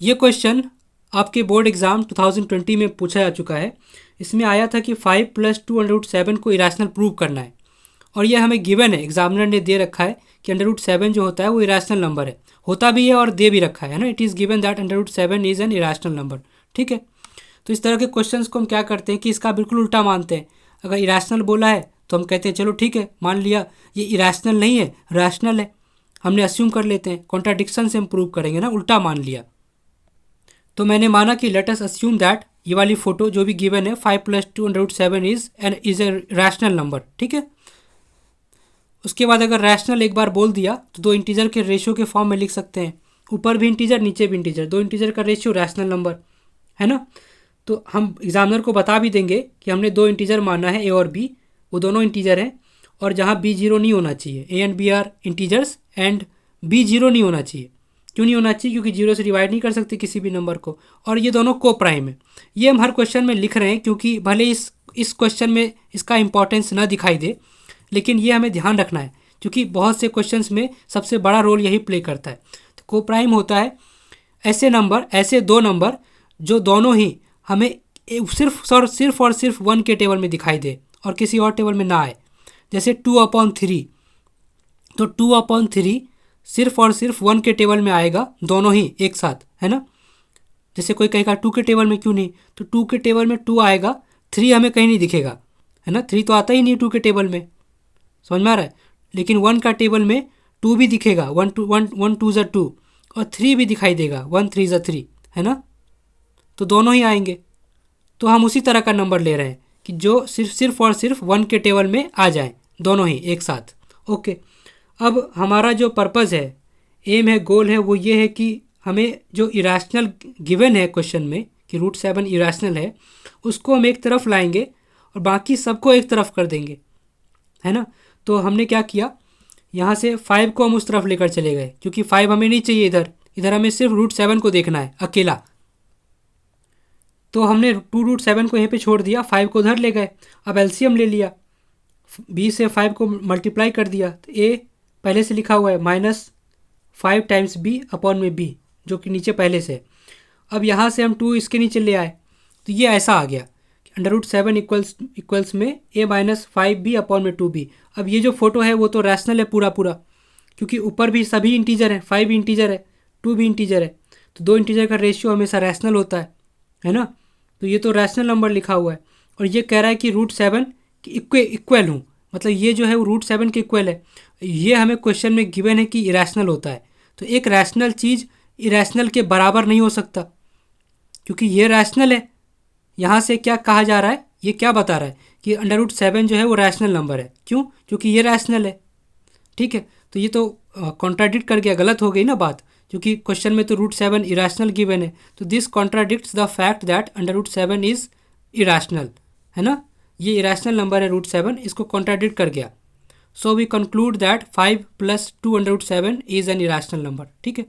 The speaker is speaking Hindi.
ये क्वेश्चन आपके बोर्ड एग्ज़ाम 2020 में पूछा जा चुका है। इसमें आया था कि 5 + 2√7 को इरेशनल प्रूव करना है, और ये हमें गिवन है, एग्जामिनर ने दे रखा है कि √7 जो होता है वो इरेशनल नंबर है, होता भी है और दे भी रखा है ना। It is given that √7 is an irrational number. ठीक है, तो इस तरह के क्वेश्चंस को हम क्या करते हैं कि इसका बिल्कुल उल्टा मानते हैं। अगर इरेशनल बोला है तो हम कहते हैं चलो ठीक है, मान लिया ये इरेशनल नहीं है, रैशनल है, हमने अस्यूम कर लेते हैं। कॉन्ट्राडिक्शन से हम प्रूव करेंगे ना, उल्टा मान लिया। तो मैंने माना कि लेट अस अस्यूम दैट ये वाली फोटो जो भी गिवन है 5 + 2√7 इज ए रैशनल नंबर। ठीक है, उसके बाद अगर रैशनल एक बार बोल दिया तो दो इंटीजर के रेशियो के फॉर्म में लिख सकते हैं, ऊपर भी इंटीजर नीचे भी इंटीजर, दो इंटीजर का रेशियो रैशनल नंबर है ना। तो हम एग्जामिनर को बता भी देंगे कि हमने दो इंटीजर माना है, ए और बी, वो दोनों इंटीजर हैं, और जहाँ बी जीरो नहीं होना चाहिए, A and B are integers and B zero नहीं होना चाहिए। क्यों नहीं होना चाहिए? क्योंकि जीरो से डिवाइड नहीं कर सकते किसी भी नंबर को, और ये दोनों को प्राइम है। ये हम हर क्वेश्चन में लिख रहे हैं क्योंकि भले इस क्वेश्चन में इसका इंपॉर्टेंस ना दिखाई दे, लेकिन ये हमें ध्यान रखना है क्योंकि बहुत से क्वेश्चंस में सबसे बड़ा रोल यही प्ले करता है। तो को प्राइम होता है ऐसे नंबर, ऐसे दो नंबर जो दोनों ही हमें सिर्फ और सिर्फ 1 के टेबल में दिखाई दे और किसी और टेबल में ना आए। जैसे 2/3, तो 2/3 सिर्फ और सिर्फ 1 के टेबल में आएगा, दोनों ही एक साथ, है ना। जैसे कोई कहेगा 2 के टेबल में क्यों नहीं, तो 2 के टेबल में 2 आएगा, 3 हमें कहीं नहीं दिखेगा, है ना। 3 तो आता ही नहीं 2 के टेबल में, समझ में आ रहा है। लेकिन 1 का टेबल में 2 भी दिखेगा, 1 2 ज़ा 2, और 3 भी दिखाई देगा, 1 3 ज़ा 3, है ना। तो दोनों ही आएंगे। तो हम उसी तरह का नंबर ले रहे हैं कि जो सिर्फ और सिर्फ 1 के टेबल में आ जाए, दोनों ही एक साथ। ओके, अब हमारा जो पर्पज़ है, एम है, गोल है, वो ये है कि हमें जो इरेशनल गिवन है क्वेश्चन में कि √7 इरेशनल है, उसको हम एक तरफ लाएंगे और बाकी सबको एक तरफ कर देंगे, है ना। तो हमने क्या किया, यहाँ से 5 को हम उस तरफ लेकर चले गए क्योंकि 5 हमें नहीं चाहिए इधर, इधर हमें सिर्फ √7 को देखना है अकेला। तो हमने 2√7 को यहीं पे छोड़ दिया, 5 को उधर ले गए। अब एलसीएम ले लिया, b से 5 को मल्टीप्लाई कर दिया, तो a पहले से लिखा हुआ है -5 टाइम्स b/b, जो कि नीचे पहले से। अब यहाँ से हम 2 इसके नीचे ले आए, तो ये ऐसा आ गया √7 इक्वल्स में a - 5b/2b। अब ये जो फोटो है वो तो रैशनल है पूरा पूरा, क्योंकि ऊपर भी सभी इंटीजर हैं, 5 भी इंटीजर है, 2 भी इंटीजर है, तो दो इंटीजर का रेशियो हमेशा रैशनल होता है ना। तो ये तो रैशनल नंबर लिखा हुआ है, और ये कह रहा है कि √7 की इक्वल हूँ, मतलब ये जो है वो √7 के इक्वल है। ये हमें क्वेश्चन में गिवन है कि इरेशनल होता है, तो एक रैशनल चीज़ इरेशनल के बराबर नहीं हो सकता, क्योंकि ये रैशनल है। यहाँ से क्या कहा जा रहा है, ये क्या बता रहा है कि √7 जो है वो रैशनल नंबर है। क्यों? क्योंकि ये रैशनल है। ठीक है, तो ये तो कॉन्ट्राडिक्ट कर गया, गलत हो गई ना बात, क्योंकि क्वेश्चन में तो √7 इरेशनल गिवन है, तो this contradicts the fact that √7 is irrational, है ना। ये इरेशनल नंबर है √7, इसको कॉन्ट्राडिक्ट कर गया। So we conclude that 5 + 2√7 is an irrational number. ठीक है।